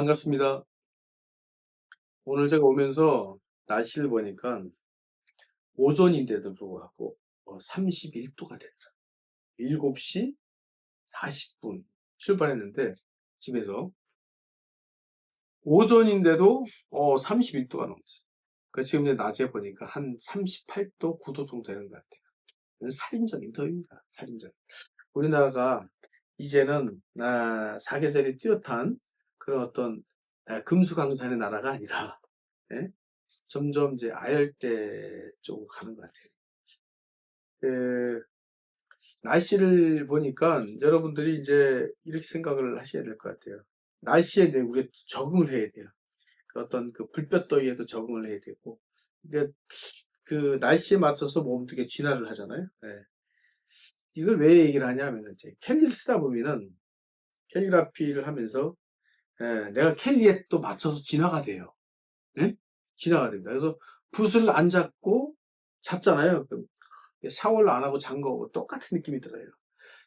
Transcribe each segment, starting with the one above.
반갑습니다. 오늘 제가 오면서 날씨를 보니까 오전인데도 불구하고 31도가 되더라고요. 7시 40분 출발했는데 집에서 오전인데도 31도가 넘었어요. 지금 이제 낮에 보니까 한 38도, 9도 정도 되는 것 같아요. 이건 살인적인 더위입니다. 살인적. 우리나라가 이제는 사계절이 뚜렷한 그런 어떤 금수강산의 나라가 아니라 예? 점점 이제 아열대 쪽으로 가는 것 같아요. 그 날씨를 보니까 여러분들이 이제 이렇게 생각을 하셔야 될 것 같아요. 날씨에 대해 우리가 적응을 해야 돼요. 그 어떤 그 불볕더위에도 적응을 해야 되고, 근데 그 날씨에 맞춰서 몸도 진화를 하잖아요. 예. 이걸 왜 얘기를 하냐면 이제 캘리를 쓰다 보면은 캘리그라피를 하면서 내가 캘리에 또 맞춰서 진화가 돼요. 예? 진화가 됩니다. 그래서 붓을 안 잡고 잤잖아요. 샤워를 안 하고 잔 거하고 똑같은 느낌이 들어요.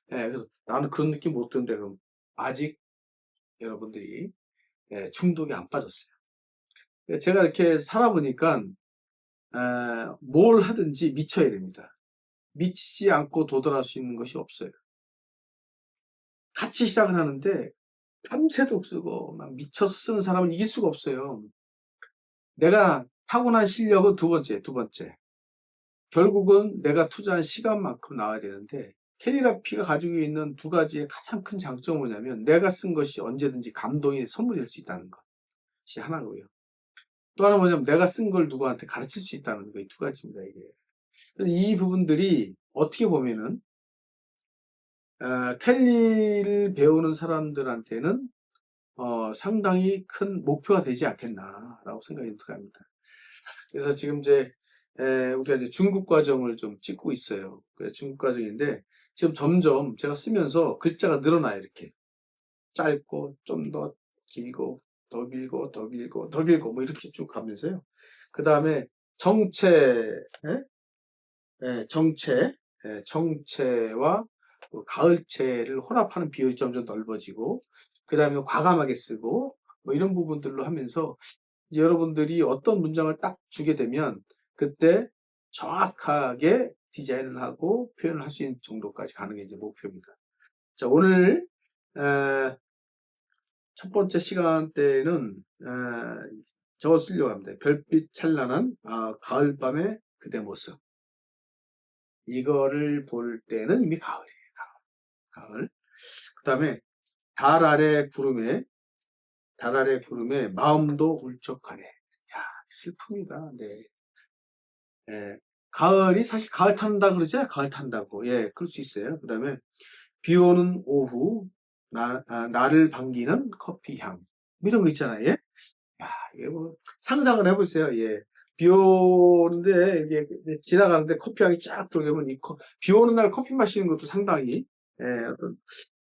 그래서 나는 그런 느낌 못 드는데 그럼 아직 여러분들이 중독이 안 빠졌어요. 제가 이렇게 살아보니까 뭘 하든지 미쳐야 됩니다. 미치지 않고 도달할 수 있는 것이 없어요. 같이 시작을 하는데 밤새도록 쓰고 막 미쳐서 쓰는 사람을 이길 수가 없어요. 내가 타고난 실력은 두 번째. 결국은 내가 투자한 시간만큼 나와야 되는데 캘리그라피가 가지고 있는 두 가지의 가장 큰 장점은 뭐냐면 내가 쓴 것이 언제든지 감동의 선물이 될 수 있다는 것이 하나고요. 또 하나 뭐냐면 내가 쓴 걸 누구한테 가르칠 수 있다는 거, 이 두 가지입니다. 이게. 이 부분들이 어떻게 보면은 캘리를 배우는 사람들한테는 상당히 큰 목표가 되지 않겠나라고 생각이 들어갑니다. 그래서 지금 이제 우리가 이제 중급 과정을 좀 찍고 있어요. 중급 과정인데 지금 점점 제가 쓰면서 글자가 늘어나요. 이렇게 짧고 좀 더 길고 더 길고 더 길고 더 길고 뭐 이렇게 쭉 가면서요. 그 다음에 정체, 정체, 정체와 가을체를 혼합하는 비율이 점점 넓어지고 그 다음에 과감하게 쓰고 뭐 이런 부분들로 하면서 이제 여러분들이 어떤 문장을 딱 주게 되면 그때 정확하게 디자인을 하고 표현을 할 수 있는 정도까지 가는 게 이제 목표입니다. 자, 오늘 첫 번째 시간 때는 저거 쓰려고 합니다. 별빛 찬란한 가을밤의 그대 모습. 이거를 볼 때는 이미 가을이에요. 가을. 그 다음에 달 아래 구름에 마음도 울적하네. 야, 슬픕니다. 네. 가을이 사실 가을 탄다 그러죠? 가을 탄다고. 예, 그럴 수 있어요. 그 다음에 비 오는 오후, 나를 반기는 커피 향. 뭐 이런 거 있잖아요. 예? 야, 이게 뭐 상상을 해보세요. 예. 비 오는데, 이게 지나가는데 커피 향이 쫙 들어오면 비 오는 날 커피 마시는 것도 상당히, 어떤,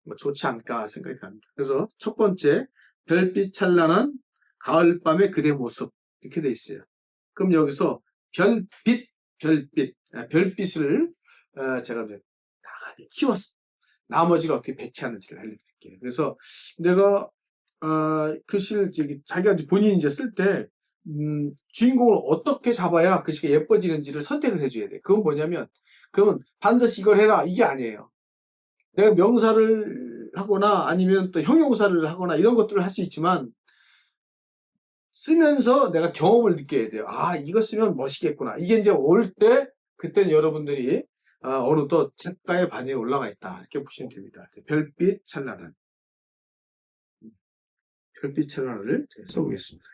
뭐 좋지 않을까 생각이 듭니다. 그래서 첫 번째, 별빛 찬란한 가을밤의 그대 모습. 이렇게 돼 있어요. 그럼 여기서 별빛을 제가 이제 강하게 키워서 나머지를 어떻게 배치하는지를 알려드릴게요. 그래서 내가 글씨를 자기가 본인이 이제 쓸 때 주인공을 어떻게 잡아야 글씨가 예뻐지는지를 선택을 해줘야 돼. 그건 뭐냐면 그건 반드시 이걸 해라 이게 아니에요. 내가 명사를 하거나 아니면 또 형용사를 하거나 이런 것들을 할 수 있지만 쓰면서 내가 경험을 느껴야 돼요. 아, 이거 쓰면 멋있겠구나. 이게 이제 올 때, 그때는 여러분들이, 어느덧 작가의 반열에 올라가 있다. 이렇게 보시면 됩니다. 별빛 찬란한. 별빛 찬란을 제가 써보겠습니다.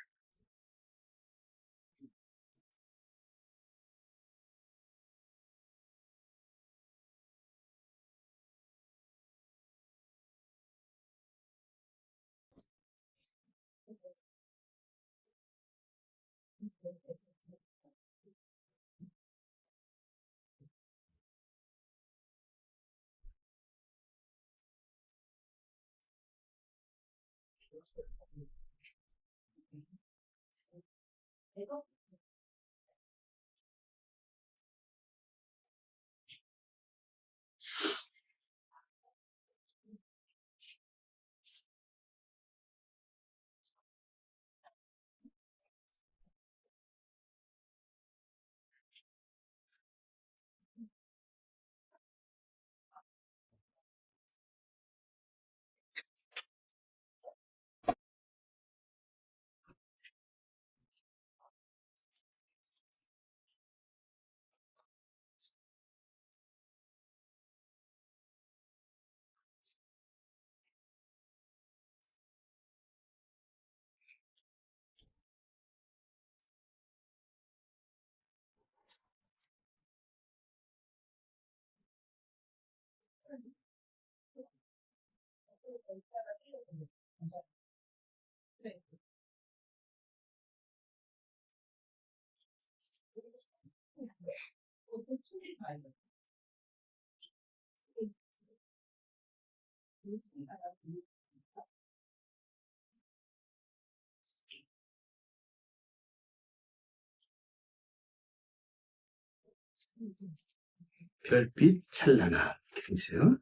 별빛 찬란한. 그죠?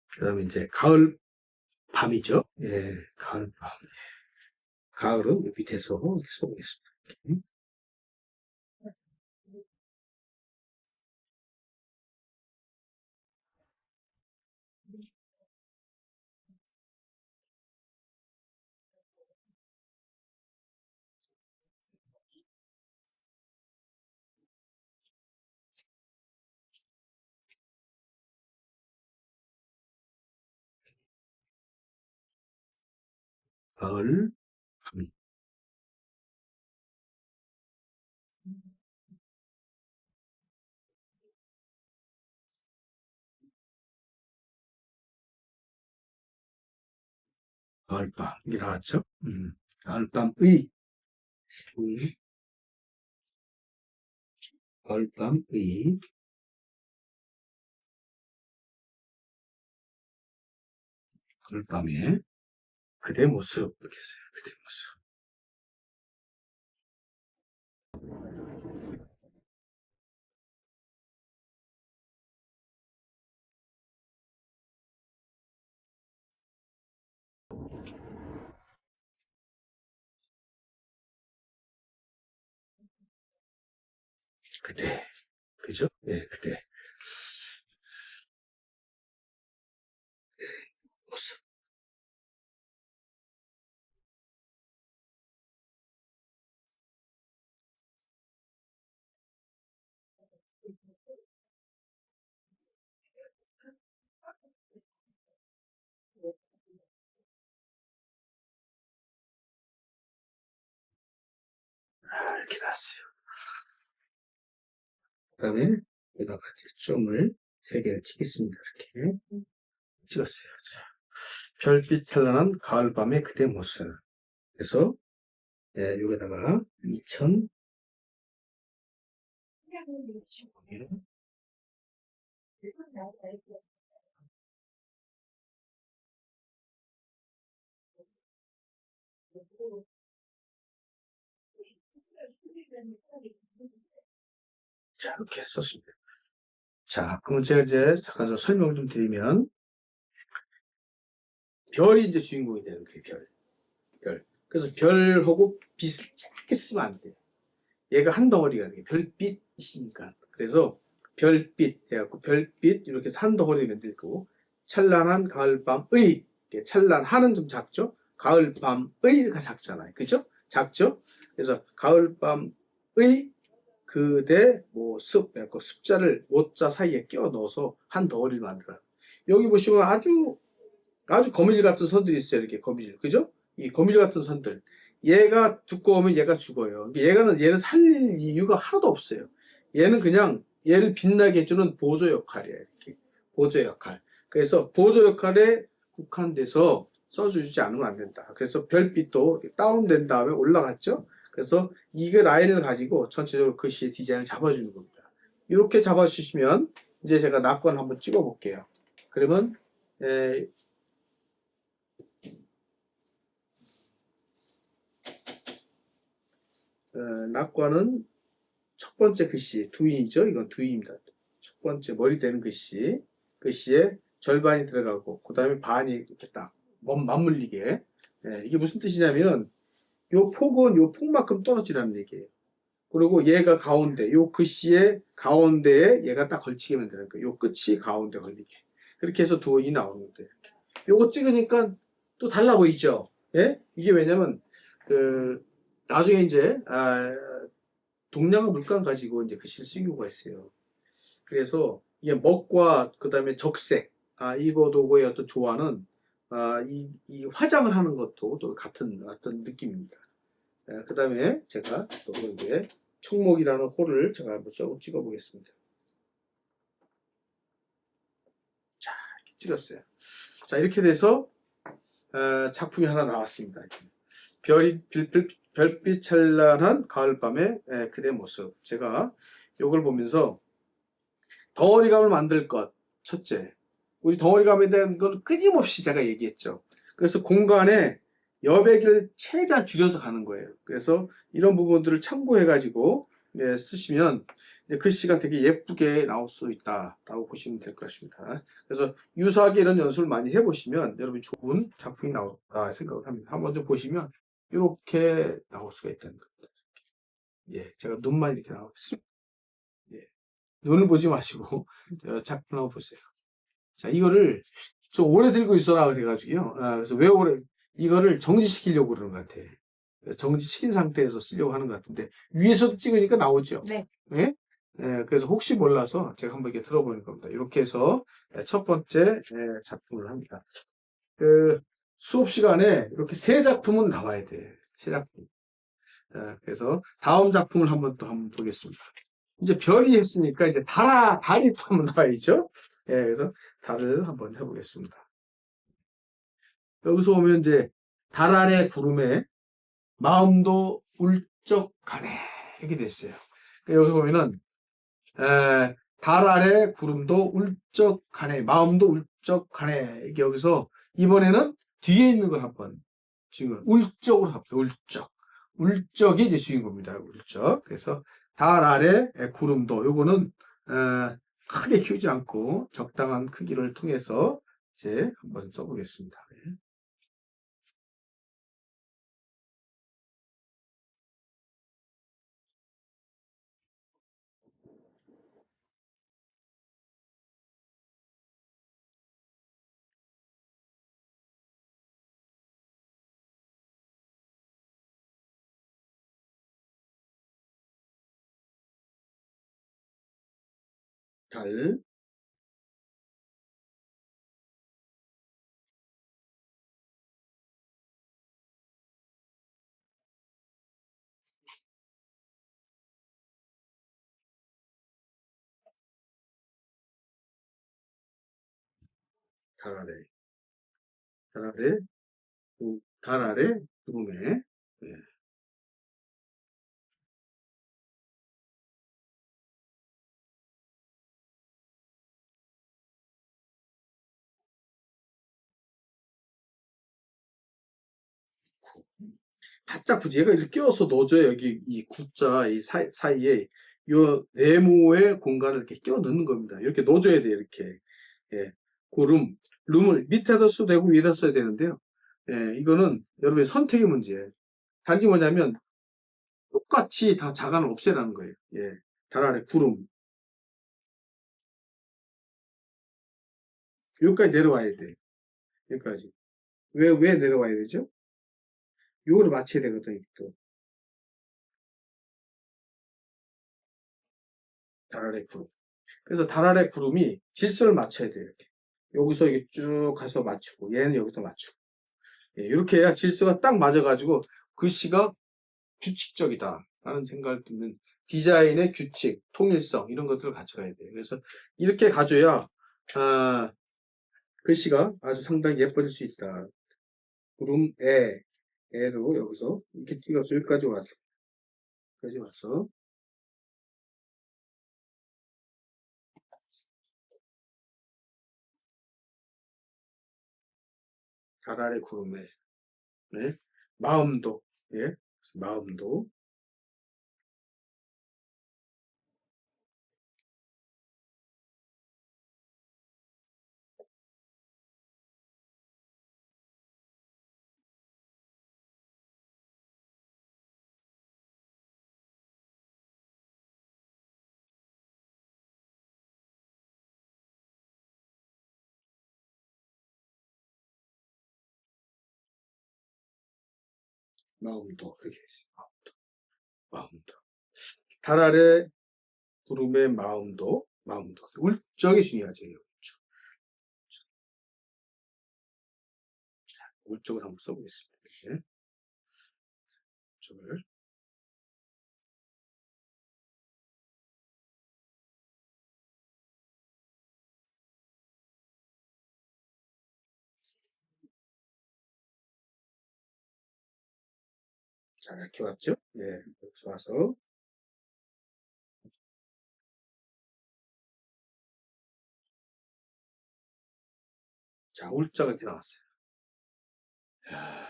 그 다음에 이제 가을 밤이죠. 예, 가을 밤. 가을은 밑에서 이렇게 써보겠습니다. 이렇게. 가을 밤. 가을 밤. 이게 나왔죠? 가을 밤의. 가을 밤의. 가을 밤에 그대 모습. 이렇게 써요. 그대 모습. 그대. 그죠? 예, 그대 모습. 이렇게 나왔어요. 그 다음에 여기다가 이제 점을 3개를 치겠습니다. 이렇게 찍었어요. 자, 별빛 찬란한 가을밤의 그대 모습. 그래서 예, 여기다가 2000 자, 이렇게 썼습니다. 자, 그럼 제가 이제 잠깐 좀 설명을 좀 드리면 별이 이제 주인공이 되는 거예요. 별. 그래서 별하고 빛을 작게 쓰면 안 돼요. 얘가 한 덩어리가 돼요. 별빛이니까. 그래서 별빛 해갖고 별빛 이렇게 해서 한 덩어리 만들고 찬란한 가을밤의 찬란한은 좀 작죠. 가을밤의가 작잖아요. 그죠? 작죠? 그래서 가을밤의 그대 모습 해갖고 습자를 모자 사이에 끼워 넣어서 한 덩어리를 만들어요. 여기 보시면 아주 거미줄 같은 선들이 있어요. 이렇게 거미줄. 그죠? 이 거미줄 같은 선들. 얘가 두꺼우면 얘가 죽어요. 얘는 살릴 이유가 하나도 없어요. 얘는 그냥 얘를 빛나게 해주는 보조 역할이에요. 이렇게. 보조 역할. 그래서 보조 역할에 국한돼서 써주지 않으면 안 된다. 그래서 별빛도 다운된 다음에 올라갔죠? 그래서 이게 라인을 가지고 전체적으로 글씨의 디자인을 잡아주는 겁니다. 이렇게 잡아주시면 이제 제가 낙관을 한번 찍어 볼게요. 그러면 낙관은 첫 번째 글씨, 두인이죠. 이건 두인입니다. 첫 번째 머리 되는 글씨에 절반이 들어가고, 그 다음에 반이 이렇게 딱 맞물리게. 이게 무슨 뜻이냐면, 요 폭은 요 폭만큼 떨어지라는 얘기예요. 그리고 얘가 가운데, 요 글씨의 가운데에 얘가 딱 걸치게 만드는 거예요. 요 끝이 가운데 걸리게. 그렇게 해서 두인이 나오는데, 이렇게. 요거 찍으니까 또 달라 보이죠? 예? 이게 왜냐면, 나중에 이제, 동양화 물감 가지고 이제 글씨를 쓰는 경우가 있어요. 그래서 이게 먹과 그 다음에 적색, 이거도의 어떤 조화는 이 화장을 하는 것도 또 같은 어떤 느낌입니다. 그 다음에 제가 또 이제 청목이라는 호를 제가 한번 조금 찍어 보겠습니다. 자, 이렇게 찍었어요. 자, 이렇게 돼서 작품이 하나 나왔습니다. 별빛 찬란한 가을밤의 그대 모습. 제가 이걸 보면서 덩어리감을 만들 것. 첫째, 우리 덩어리감에 대한 걸 끊임없이 제가 얘기했죠. 그래서 공간에 여백을 최대한 줄여서 가는 거예요. 그래서 이런 부분들을 참고해가지고 쓰시면 글씨가 되게 예쁘게 나올 수 있다라고 보시면 될 것 같습니다. 그래서 유사하게 이런 연습을 많이 해보시면 여러분이 좋은 작품이 나올까 생각을 합니다. 한번 좀 보시면 이렇게 나올 수가 있다는 겁니다. 예, 제가 눈만 이렇게 나오겠습니다. 예, 눈을 보지 마시고 작품 한번 보세요. 자, 이거를 좀 오래 들고 있어라 그래가지고요. 그래서 왜 오래, 이거를 정지시키려고 그러는 것 같아. 정지시킨 상태에서 쓰려고 하는 것 같은데, 위에서도 찍으니까 나오죠? 네. 예? 그래서 혹시 몰라서 제가 한번 이렇게 들어보는 겁니다. 이렇게 해서 첫 번째 작품을 합니다. 그 수업 시간에 이렇게 세 작품은 나와야 돼. 세 작품. 그래서 다음 작품을 한번 보겠습니다. 이제 별이 했으니까 이제 달이 또 한번 나와야죠. 그래서 달을 한번 해보겠습니다. 여기서 보면 이제 달 아래 구름에 마음도 울적하네 이렇게 됐어요. 여기서 보면은 달 아래 구름도 울적하네, 마음도 울적하네. 이게 여기서 이번에는 뒤에 있는 걸 한번 지금 울적으로 합니다. 울적이 이제 주인공입니다. 울적. 그래서 달 아래 구름도 요거는 크게 키우지 않고 적당한 크기를 통해서 이제 한번 써보겠습니다. 네. 달, 달 아래, 달 아래, 달 아래 구름에 네. 바짝 굳이 얘가 이렇게 끼워서 넣어줘야 여기 이 구자 이 사이에 요 네모의 공간을 이렇게 끼워 넣는 겁니다. 이렇게 넣어줘야 돼요. 이렇게 예. 구름, 룸을 밑에다 써도 되고 위에다 써야 되는데요. 이거는 여러분의 선택의 문제예요. 단지 뭐냐면 똑같이 다 자간을 없애라는 거예요. 달 아래 구름 여기까지 내려와야 돼. 여기까지. 왜 내려와야 되죠? 요거를 맞춰야 되거든요. 또 달 아래 구름. 그래서 달 아래 구름이 질서를 맞춰야 돼요. 이렇게. 여기서 이게 쭉 가서 맞추고 얘는 여기서 맞추고 이렇게 해야 질서가 딱 맞아가지고 글씨가 규칙적이다 라는 생각을 듣는 디자인의 규칙, 통일성 이런 것들을 갖춰가야 돼요. 그래서 이렇게 가져야 글씨가 아주 상당히 예뻐질 수 있다. 구름 애도 여기서 이렇게 찍어서 여기까지 왔어. 달 아래 구름에 네. 마음도 예, 마음도 마음도 이렇게 있어요. 마음도 달 아래 구름의 마음도 울적이 중요하죠. 울적을 한번 써보겠습니다. 이렇게. 울적을 자, 이렇게 왔죠? 예, 여기서 와서. 자, 울자가 이렇게 나왔어요. 야,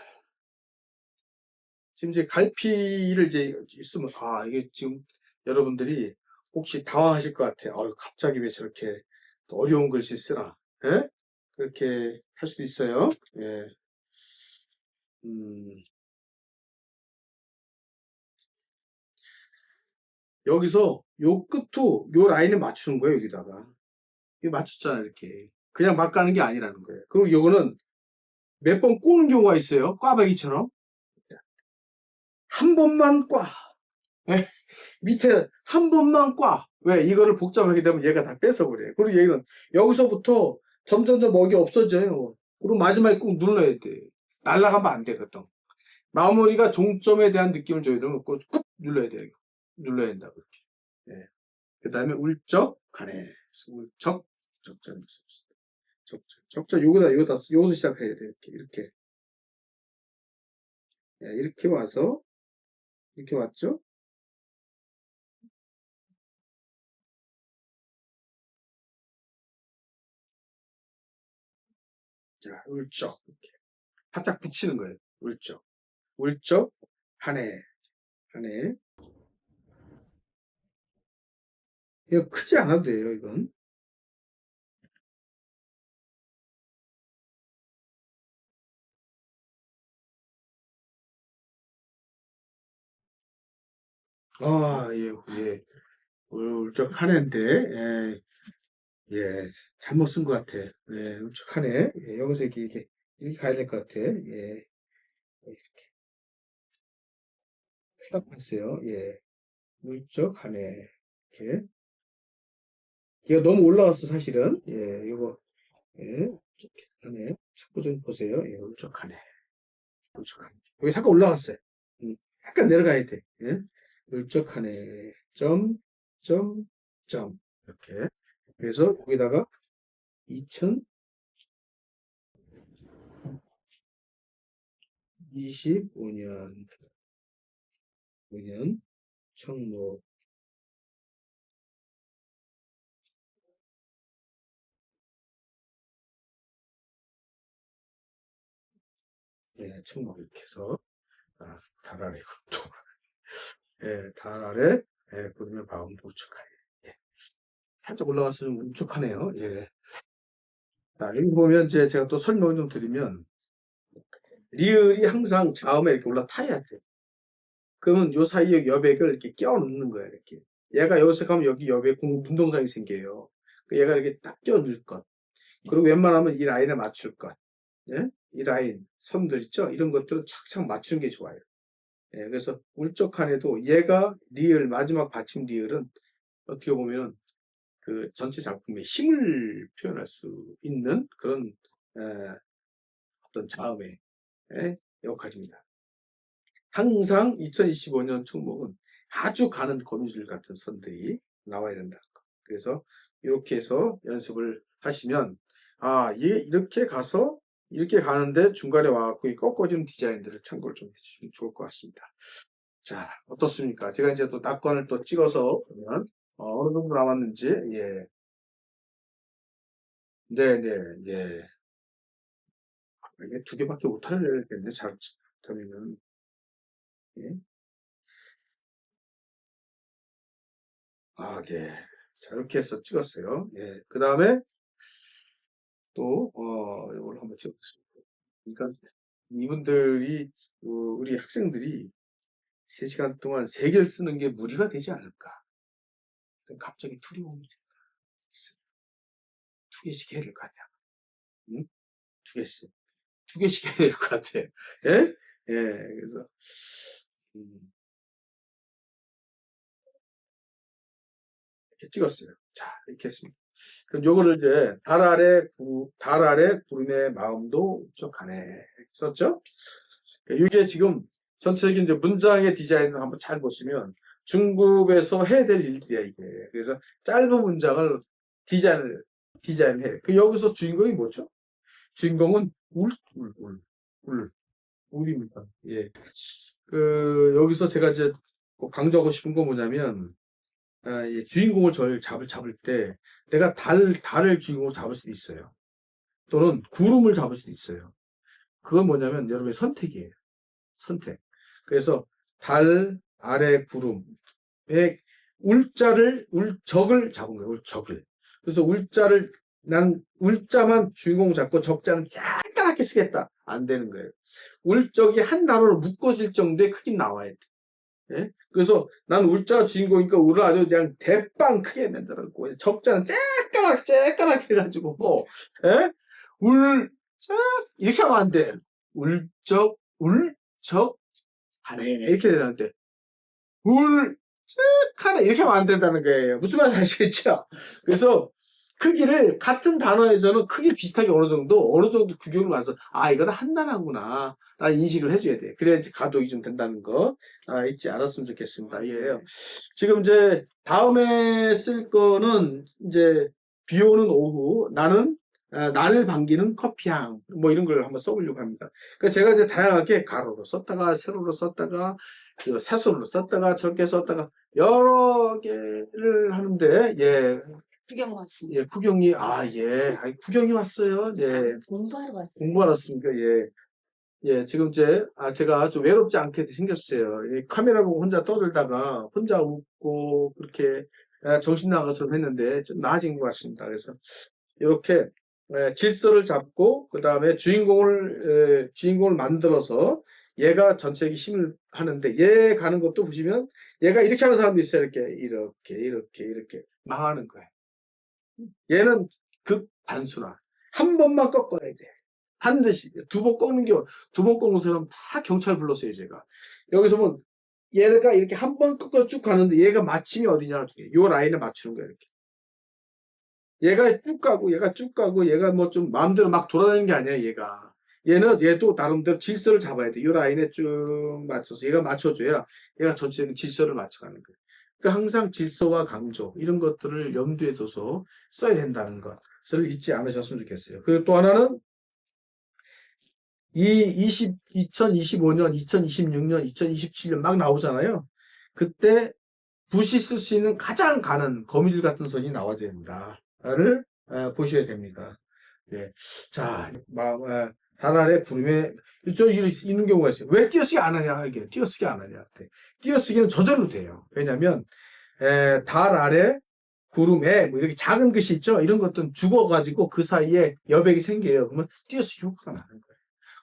지금 이제 갈피를 이제 있으면, 이게 지금 여러분들이 혹시 당황하실 것 같아요. 갑자기 왜 저렇게 또 어려운 글씨 쓰나? 예? 그렇게 할 수도 있어요. 예. 음, 여기서 요 끝도 요 라인을 맞추는 거예요, 여기다가. 이거 맞췄잖아, 이렇게. 그냥 막 가는 게 아니라는 거예요. 그리고 요거는 몇 번 꼬는 경우가 있어요. 꽈배기처럼. 한 번만 꽈. 예? 밑에 한 번만 꽈. 왜? 이거를 복잡하게 되면 얘가 다 뺏어버려요. 그리고 얘는 여기서부터 점점점 먹이 없어져요. 그리고 마지막에 꾹 눌러야 돼. 날아가면 안 되거든. 마무리가 종점에 대한 느낌을 줘야 되면 꾹 눌러야 돼요. 눌러야 된다고, 이렇게. 예. 그 다음에 울적, 가네. 울적, 적절, 적절, 적절, 요거부터 시작해야 돼. 이렇게. 예, 이렇게 와서, 이렇게 왔죠? 자, 울적. 이렇게. 바짝 붙이는 거예요. 울적. 울적, 하네. 하네. 이거 크지 않아도 돼요, 이건. 예, 예. 울적 하네인데, 예, 예, 잘못 쓴 것 같아. 예, 울적 하네. 예, 여기서 이렇게 가야 될 것 같아. 예, 딱 봤어요. 예, 울적 하네. 이렇게. 이거 너무 올라왔어, 사실은. 예, 이거, 예, 이렇게 하네. 자꾸 좀 보세요. 예, 울적 하네. 울적 하네. 여기 잠깐 올라갔어요. 약간 내려가야 돼. 예? 울적 하네. 점, 점, 점. 이렇게. 그래서 거기다가 2025년, 5년 청록, 예, 청록 이렇게 해서, 달 아래 또, 예, 달 아래, 예, 구름의 마음도 우측하네. 예, 살짝 올라가서 좀 우측하네요. 예. 자, 여기 보면 제가 또 설명을 좀 드리면, 리을이 항상 자음에 이렇게 올라타야 돼. 그러면 요 사이에 여백을 이렇게 끼워 넣는 거야, 이렇게. 얘가 여기서 가면 여기 여백 눈동상이 생겨요. 얘가 이렇게 딱 끼워 넣을 것. 그리고 웬만하면 이 라인에 맞출 것. 예? 이 라인, 선들 있죠? 이런 것들은 착착 맞추는 게 좋아요. 예, 그래서 울적한에도 얘가 리을, 마지막 받침 리을은 어떻게 보면은 그 전체 작품의 힘을 표현할 수 있는 그런 에, 어떤 자음의 역할입니다. 항상 2025년 총목은 아주 가는 거미줄 같은 선들이 나와야 된다는 거. 그래서 이렇게 해서 연습을 하시면 얘 이렇게 가서 이렇게 가는데 중간에 와갖고 이 꺾어지는 디자인들을 참고를 좀 해주시면 좋을 것 같습니다. 자, 어떻습니까? 제가 이제 또 낙관을 또 찍어서 보면 어느 정도 남았는지 예, 네, 네, 예. 이게 두 개밖에 못 하려겠는데 잘못하면은 예. 네. 자, 이렇게 해서 찍었어요. 예. 그 다음에 또, 이걸 한번 찍어보겠습니다. 그러니까 이분들이, 우리 학생들이 3시간 동안 3개를 쓰는 게 무리가 되지 않을까. 갑자기 두려움이 든다. 2개씩 해야 될 것 같아요. 응? 2개씩. 2개씩 해야 될 것 같아. 예? 예, 그래서, 음, 이렇게 찍었어요. 자, 이렇게 했습니다. 그럼 요거를 이제 달 아래 구름의 마음도 울적하네 썼죠? 이게 지금 전체적인 이제 문장의 디자인을 한번 잘 보시면 중급에서 해야 될 일들이야 이게. 그래서 짧은 문장을 디자인해. 그 여기서 주인공이 뭐죠? 주인공은 울입니다. 예. 여기서 제가 이제 꼭 강조하고 싶은 건 뭐냐면, 이 주인공을 저를 잡을 때, 내가 달을 주인공으로 잡을 수도 있어요. 또는 구름을 잡을 수도 있어요. 그건 뭐냐면, 여러분의 선택이에요. 선택. 그래서, 달, 아래 구름의 적을 잡은 거예요. 적을. 그래서 난 울자만 주인공 잡고 적자는 짝짝하게 쓰겠다. 안 되는 거예요. 울적이 한 단어로 묶어질 정도의 크기 나와야 돼. 예? 그래서 난 울자가 주인공이니까 울을 아주 그냥 대빵 크게 만들었고, 적자는 째까랗게 해가지고, 예? 이렇게 하면 안 돼. 울적, 하네. 이렇게 되는데, 하네. 이렇게 하면 안 된다는 거예요. 무슨 말인지 아시겠죠? 그래서, 크기를 같은 단어에서는 크기 비슷하게 어느 정도 구경을 와서 이거는 한 단어구나 라는 인식을 해줘야 돼. 그래야지 가독이 좀 된다는 거 잊지 않았으면 좋겠습니다. 예. 지금 이제 다음에 쓸 거는 이제 비 오는 오후 나를 반기는 커피향 뭐 이런 걸 한번 써보려고 합니다. 그러니까 제가 이제 다양하게 가로로 썼다가 세로로 썼다가 세소로 썼다가 저렇게 썼다가 여러 개를 하는데 구경 왔습니다. 예, 구경이, 구경이 왔어요. 예. 공부하러 왔어요. 공부하러 왔습니까? 예. 예, 지금 제가 좀 외롭지 않게 생겼어요. 카메라 보고 혼자 떠들다가, 혼자 웃고, 그렇게, 정신 나간 것처럼 했는데, 좀 나아진 것 같습니다. 그래서, 이렇게, 질서를 잡고, 그 다음에 주인공을 만들어서, 얘가 전체에게 힘을 하는데, 얘 가는 것도 보시면, 얘가 이렇게 하는 사람도 있어요. 이렇게. 망하는 거예요. 얘는 극단순화. 한 번만 꺾어야 돼. 반드시. 두 번 꺾는 사람 다 경찰 불렀어요, 제가. 여기서 보면, 얘가 이렇게 한 번 꺾어 쭉 가는데, 얘가 마침이 어디냐, 요 라인에 맞추는 거야, 이렇게. 얘가 쭉 가고, 얘가 뭐 좀 마음대로 막 돌아다니는 게 아니야, 얘가. 얘도 나름대로 질서를 잡아야 돼. 요 라인에 쭉 맞춰서, 얘가 맞춰줘야, 얘가 전체적인 질서를 맞춰가는 거야. 그러니까 항상 질서와 강조 이런 것들을 염두에 둬서 써야 된다는 것을 잊지 않으셨으면 좋겠어요. 그리고 또 하나는 2025년, 2026년, 2027년 막 나오잖아요. 그때 붓이 쓸 수 있는 가장 가는 거미줄 같은 선이 나와야 된다를 보셔야 됩니다. 예. 자, 달 아래 구름에 이런 경우가 있어요. 왜 띄어쓰기 안 하냐? 이게 띄어쓰기 안 하냐? 띄어쓰기는 저절로 돼요. 왜냐면 달 아래 구름에 뭐 이렇게 작은 글씨 있죠? 이런 것들은 죽어가지고 그 사이에 여백이 생겨요. 그러면 띄어쓰기 효과가 나는 거예요.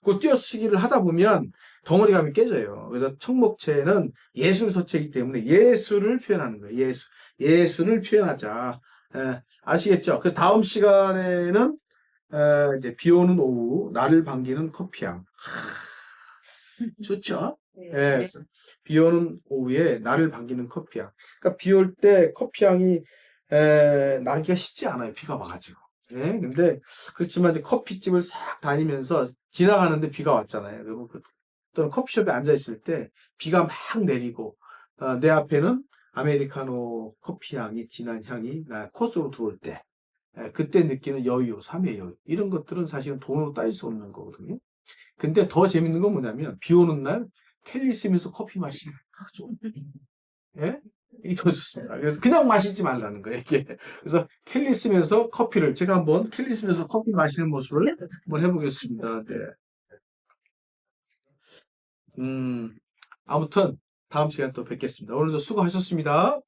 그 띄어쓰기를 하다 보면 덩어리감이 깨져요. 그래서 청목체는 예술 서체이기 때문에 예술을 표현하는 거예요. 예술을 표현하자. 아시겠죠? 그 다음 시간에는 이제 비 오는 오후 나를 반기는 커피향. 좋죠? 예. 비 오는 오후에 나를 반기는 커피향. 그러니까 비 올 때 커피향이 나기가 쉽지 않아요. 비가 와가지고. 예. 근데 그렇지만 이제 커피집을 싹 다니면서 지나가는데 비가 왔잖아요. 그리고 또는 커피숍에 앉아 있을 때 비가 막 내리고 내 앞에는 아메리카노 커피향이 진한 향이 나 코스로 들어올 때 그때 느끼는 여유, 삶의 여유 이런 것들은 사실은 돈으로 따질 수 없는 거거든요. 근데 더 재밌는 건 뭐냐면 비 오는 날 캘리 쓰면서 커피 마시는 거죠. 예? 이게 더 좋습니다. 그래서 그냥 마시지 말라는 거예요, 이게. 그래서 캘리 쓰면서 커피를 제가 한번 캘리 쓰면서 커피 마시는 모습을 한번 해보겠습니다. 네. 아무튼 다음 시간에 또 뵙겠습니다. 오늘도 수고하셨습니다.